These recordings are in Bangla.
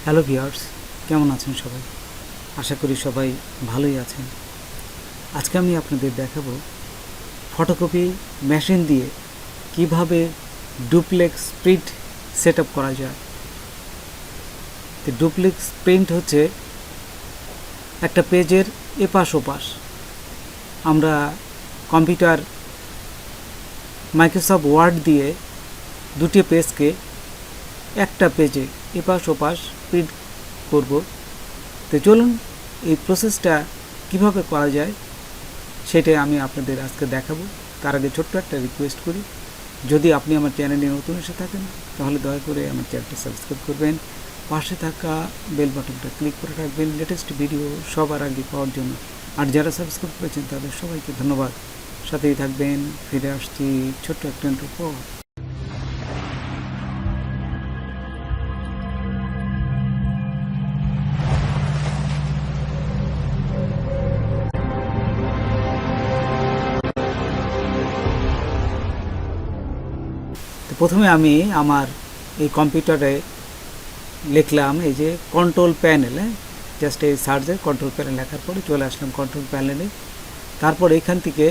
হ্যালো ভিউয়ার্স, কেমন আছেন সবাই? আশা করি সবাই ভালোই আছেন। আজকে আমি আপনাদের দেখাবো ফটোকপি মেশিন দিয়ে কিভাবে ডুপ্লেক্স প্রিন্ট সেট আপ করা যায়। তো ডুপ্লেক্স প্রিন্ট হচ্ছে একটা পেজের এপাশ ওপাশ আমরা কম্পিউটার মাইক্রোসফট ওয়ার্ড দিয়ে দুটি পেজকে একটা পেজে এপাশ ওপাশ প্রিন্ট করব। তো চলুন এই প্রসেসটা কিভাবে করা যায় সেটাই আমি আপনাদের আজকে দেখাবো। তার আগে ছোট্ট একটা রিকোয়েস্ট করি, যদি আপনি আমার চ্যানেলে নতুন এসে থাকেন তাহলে দয়া করে আমার চ্যানেলটা সাবস্ক্রাইব করবেন, পাশে থাকা বেল বাটনটা ক্লিক করে রাখবেন লেটেস্ট ভিডিও সবার আগে পাওয়ার জন্য। আর যারা সাবস্ক্রাইব করেছেন তাদের সবাইকে ধন্যবাদ। সাথেই থাকবেন, ফিরে আসছি ছোট্ট একটা ইন্ট্রো পর। প্রথমে আমি আমার এই কম্পিউটারে লিখলাম এই যে কন্ট্রোল প্যানেল, জাস্ট এই সার্চে কন্ট্রোল প্যানেল লেখার পরে চলে আসলাম কন্ট্রোল প্যানেলে। তারপর এখান থেকে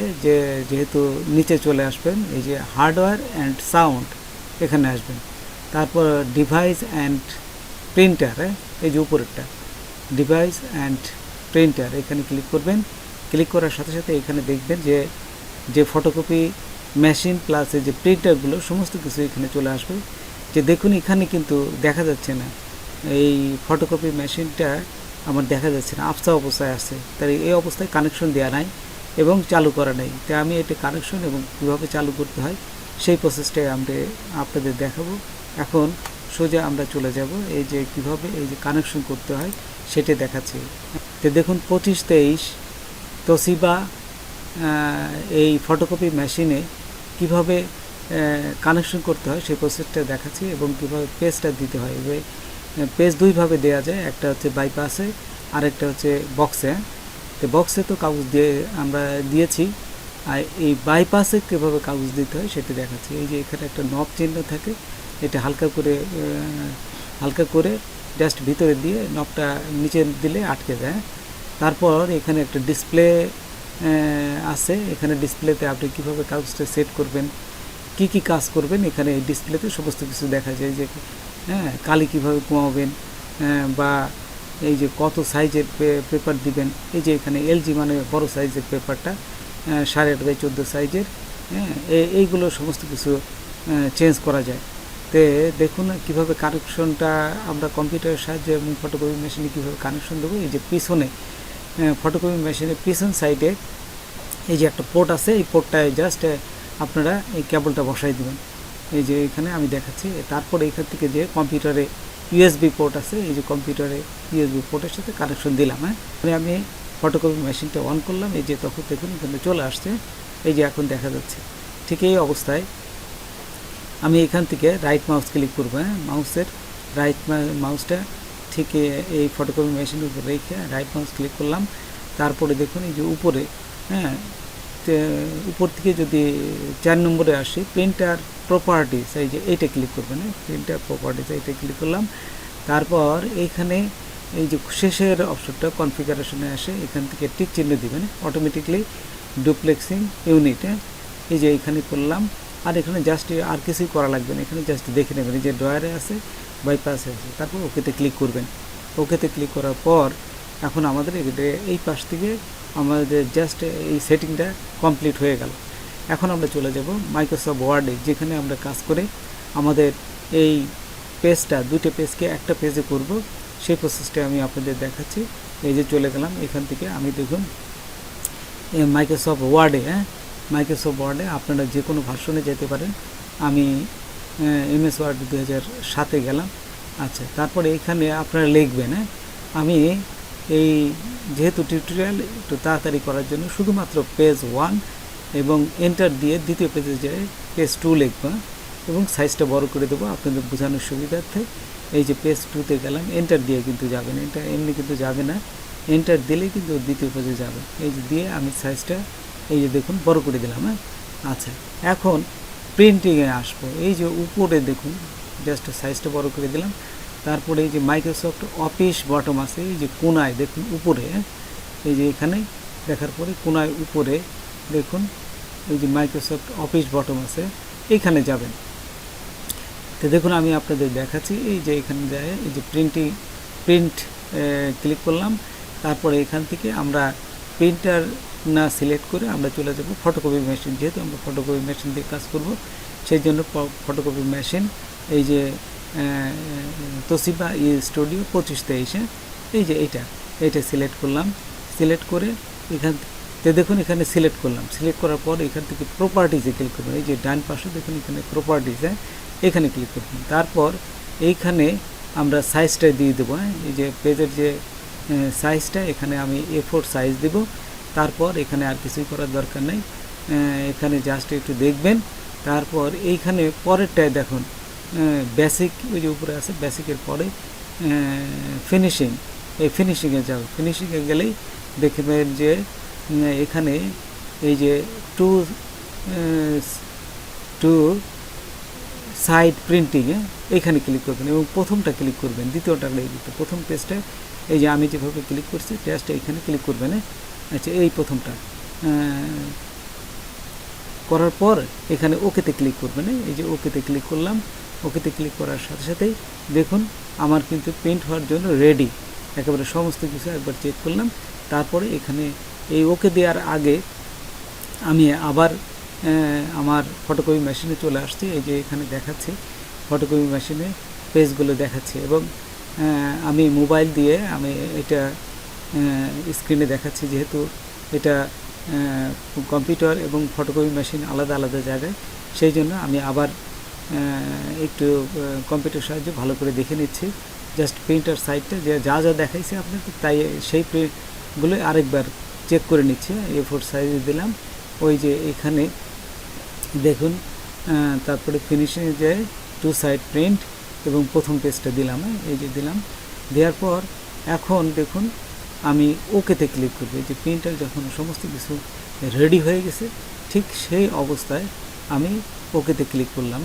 যেহেতু নিচে চলে আসবেন এই যে হার্ডওয়্যার অ্যান্ড সাউন্ড এখানে আসবেন। তারপর ডিভাইস অ্যান্ড প্রিন্টার, এই যে উপরেরটা ডিভাইস অ্যান্ড প্রিন্টার এখানে ক্লিক করবেন। ক্লিক করার সাথে সাথে এখানে দেখবেন যে ফটোকপি মেশিন প্লাস এই যে প্রিন্টারগুলো সমস্ত কিছু এখানে চলে আসবে। যে দেখুন এখানে কিন্তু দেখা যাচ্ছে না, এই ফটোকপি মেশিনটা আমার দেখা যাচ্ছে না, আফসা অবস্থায় আছে। তাই এই অবস্থায় কানেকশন দেওয়া নাই এবং চালু করা নেই। তাই আমি এটা কানেকশন এবং কীভাবে চালু করতে হয় সেই প্রসেসটাই আপনাদের দেখাবো। এখন সোজা আমরা চলে যাব এই যে কীভাবে এই যে কানেকশন করতে হয় সেটা দেখাচ্ছি। তো দেখুন 2523 তোশিবা এই ফটোকপি মেশিনে কিভাবে কানেকশন করতে হয় সেই প্রসেসটা দেখাচ্ছি এবং কীভাবে পেজটা দিতে হয়। পেজ দুইভাবে দেওয়া যায়, একটা হচ্ছে বাইপাসে আর একটা হচ্ছে বক্সে। তো বক্সে তো কাগজ দিয়ে আমরা দিয়েছি, আর এই বাইপাসে কীভাবে কাগজ দিতে হয় সেটা দেখাচ্ছি। এই যে এখানে একটা নব চিহ্ন থাকে, এটা হালকা করে জাস্ট ভিতরে দিয়ে নবটা নিচে দিলে আটকে যায়। তারপর এখানে একটা ডিসপ্লে আছে, এখানে ডিসপ্লেতে আপনি কীভাবে কাগজটা সেট করবেন, কি কাজ করবেন, এখানে এই ডিসপ্লেতে সমস্ত কিছু দেখা যায়। যে কালি কীভাবে কমাবেন, বা এই যে কত সাইজের পেপার দিবেন। এই যে এখানে এলজি মানে বড় সাইজের পেপারটা 8.5x14 সাইজের, এইগুলো সমস্ত কিছু চেঞ্জ করা যায়। তো দেখুন কীভাবে কানেকশনটা আমরা কম্পিউটারের সাহায্যে এবং ফটোকপি মেশিনে কীভাবে কানেকশন দেবো। এই যে পিছনে ফটোকপি মেশিনের পিছন সাইডে এই যে একটা পোর্ট আছে, এই পোর্টটায় জাস্ট আপনারা এই কেবলটা বসাই দেবেন। এই যে এখানে আমি দেখাচ্ছি। তারপরে এখান থেকে যে কম্পিউটারে ইউএসবি পোর্ট আছে, এই যে কম্পিউটারে ইউএসবি পোর্টের সাথে কানেকশন দিলাম। আমি ফটোকপি মেশিনটা অন করলাম, এই যে তখন দেখুন এখানে চলে আসছে, এই যে এখন দেখা যাচ্ছে। ঠিক এই অবস্থায় আমি এখান থেকে রাইট মাউস ক্লিক করবো। মাউসের রাইট মাউসটা ঠিক এই ফটোকপি মেশিনের উপর রেখে রাইট মাউস ক্লিক করলাম। তারপরে দেখুন এই যে উপরে উপর থেকে যদি 4 নম্বরে আসি প্রিন্টার প্রপার্টিস, এই যে এইটা ক্লিক করবেন। প্রিন্টার প্রপার্টিস এইটা ক্লিক করলাম। তারপর এইখানে এই যে শেষের অপশনটা কনফিগারেশনে আসে, এখান থেকে টিক চিহ্ন দিবেন, অটোমেটিকলি ডুপ্লেক্সিং ইউনিট, এই যে এইখানে করলাম। আর এখানে জাস্ট আর কিছুই করা লাগবে না, এখানে জাস্ট দেখে নেবেন এই যে ড্রয়ারে আছে, বাইপাসে আছে। তারপর ওকেতে ক্লিক করবেন। ওকেতে ক্লিক করার পর এখন আমাদের এই পাশ থেকে আমাদের জাস্ট এই সেটিংটা কমপ্লিট হয়ে গেল। এখন আমরা চলে যাব মাইক্রোসফট ওয়ার্ডে, যেখানে আমরা কাজ করে আমাদের এই পেজটা দুটো পেজকে একটা পেজে করব, সেই প্রসেসটা আমি আপনাদের দেখাচ্ছি। এই যে চলে গেলাম এখান থেকে। আমি দেখুন মাইক্রোসফট ওয়ার্ডে, মাইক্রোসফট ওয়ার্ডে আপনারা যে কোনো ভার্সনে যেতে পারেন। আমি এমএস ওয়ার্ড 2007-এ গেলাম। আচ্ছা, তারপরে এখানে আপনারা লিখবেন। আমি এই যেহেতু টিউটোরিয়াল একটু তাড়াতাড়ি করার জন্য শুধুমাত্র পেজ 1 এবং এন্টার দিয়ে দ্বিতীয় পেজে যেয়ে পেজ 2 লিখব এবং সাইজটা বড় করে দেবো আপনাদের বোঝানোর সুবিধার্থে। এই যে পেজ 2-তে গেলাম, এন্টার দিয়ে কিন্তু যাবে না, এটা এমনি কিন্তু যাবে না, এন্টার দিলেই কিন্তু দ্বিতীয় পেজে যাবে। এই যে দিয়ে আমি সাইজটা এই যে দেখুন বড় করে দিলাম। আচ্ছা, এখন প্রিন্টিংয়ে আসবো। এই যে উপরে দেখুন জাস্ট সাইজটা বড় করে দিলাম। তারপরে এই যে মাইক্রোসফট অফিস বটম আছে, এই যে কোনায় দেখুন উপরে, এই যে এখানে দেখার পরে কোনায় উপরে দেখুন এই যে মাইক্রোসফট অফিস বটম আছে, এইখানে যাবেন। তো দেখুন আমি আপনাদের দেখাচ্ছি, এই যে এখানে যায় এই যে প্রিন্ট ক্লিক করলাম। তারপরে এখান থেকে আমরা প্রিন্টার না সিলেক্ট করে আমরা চলে যাব ফটোকপি মেশিন, যেহেতু আমরা ফটোকপি মেশিন দিয়ে কাজ করব সেই জন্য ফটোকপি মেশিন এই যে তোশিবা স্টুডিও 2523, এই যে এইটা সিলেক্ট করলাম। সিলেক্ট করে এখান থেকে দেখুন এখানে সিলেক্ট করলাম। সিলেক্ট করার পর এখান থেকে প্রপার্টিজে ক্লিক করবেন, এই যে ডান পাশে দেখুন এখানে প্রপার্টিজে এখানে ক্লিক করবেন। তারপর এইখানে আমরা সাইজটা দিয়ে দেবো, এই যে পেজের যে সাইজটা এখানে আমি A4 সাইজ দেব। তারপর এখানে আর কিছুই করার দরকার নেই, এখানে জাস্ট একটু দেখবেন। তারপর এইখানে পরেরটায় দেখুন বেসিক, ওই যে উপরে আছে বেসিকের পরে ফিনিশিং, এই ফিনিশিংয়ে যাবে। ফিনিশিংয়ে গেলেই দেখবেন যে এখানে এই যে টু সাইড প্রিন্টিংয়ে এইখানে ক্লিক করবেন এবং প্রথমটা ক্লিক করবেন, দ্বিতীয়টা নেই, প্রথম পেজটা এই যে আমি যেভাবে ক্লিক করছি জাস্ট এইখানে ক্লিক করবেন। আচ্ছা, এই প্রথমটা করার পর এখানে ওকেতে ক্লিক করবেন, এই যে ওকেতে ক্লিক করলাম। ওকেতে ক্লিক করার সাথে সাথেই দেখুন আমার কিন্তু প্রিন্ট হওয়ার জন্য রেডি, একেবারে সমস্ত কিছু একবার চেক করলাম। তারপরে এখানে এই ওকে দেওয়ার আগে আমি আবার আমার ফটোকপি মেশিনে চলে আসছি, এই যে এখানে দেখাচ্ছি ফটোকপি মেশিনে পেজগুলো দেখাচ্ছে এবং আমি মোবাইল দিয়ে আমি এটা স্ক্রিনে দেখাচ্ছি, যেহেতু এটা কম্পিউটার এবং ফটোকপি মেশিন আলাদা আলাদা জায়গায়, সেই জন্য আমি আবার একটু কম্পিউটার সাহায্যে ভালো করে দেখে নিচ্ছি। জাস্ট প্রিন্টার সাইডটা যে যা দেখাইছে আপনাকে তাই সেই প্রিন্টগুলো আরেকবার চেক করে নিচ্ছি। A4 সাইজ দিলাম, ওই যে এখানে দেখুন তারপরে ফিনিশিংয়ে যায় টু সাইড প্রিন্ট এবং প্রথম পেজটা দিলাম, এই যে দিলাম। দেওয়ার পর এখন দেখুন আমি ওকেতে ক্লিক করব, এই যে প্রিন্টার যখন সমস্ত কিছু রেডি হয়ে গেছে ঠিক সেই অবস্থায় আমি ওকেতে ক্লিক করলাম।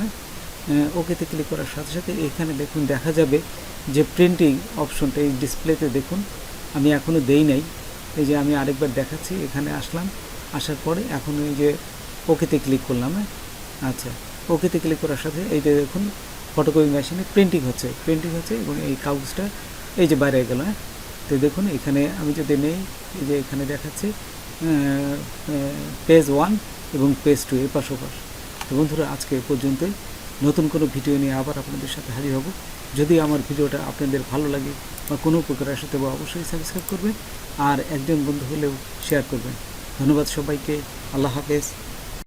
ওকেতে ক্লিক করার সাথে সাথে এখানে দেখুন দেখা যাবে যে প্রিন্টিং অপশনটা এই ডিসপ্লেতে দেখুন আমি এখনও দেই নাই, এই যে আমি আরেকবার দেখাচ্ছি। এখানে আসলাম, আসার পরে এখন এই যে ওকেতে ক্লিক করলাম। আচ্ছা, ওকেতে ক্লিক করার সাথে এই যে দেখুন ফটোকপি মেশিনে প্রিন্টিং হচ্ছে এবং এই কাগজটা এই যে বাইরে গেল। তো দেখুন এখানে আমি যদি নেই, এই যে এখানে দেখাচ্ছি পেজ 1 এবং পেজ 2 এপাশ ওপাশ। তো বন্ধুরা আজকে এ পর্যন্তই, নতুন কোনো ভিডিও নিয়ে আবার আপনাদের সাথে হাজির হব। যদি আমার ভিডিওটা আপনাদের ভালো লাগে বা কোনো উপকার আসে তবে অবশ্যই সাবস্ক্রাইব করবেন আর একজন বন্ধু হলেও শেয়ার করবেন। ধন্যবাদ সবাইকে, আল্লাহ হাফেজ।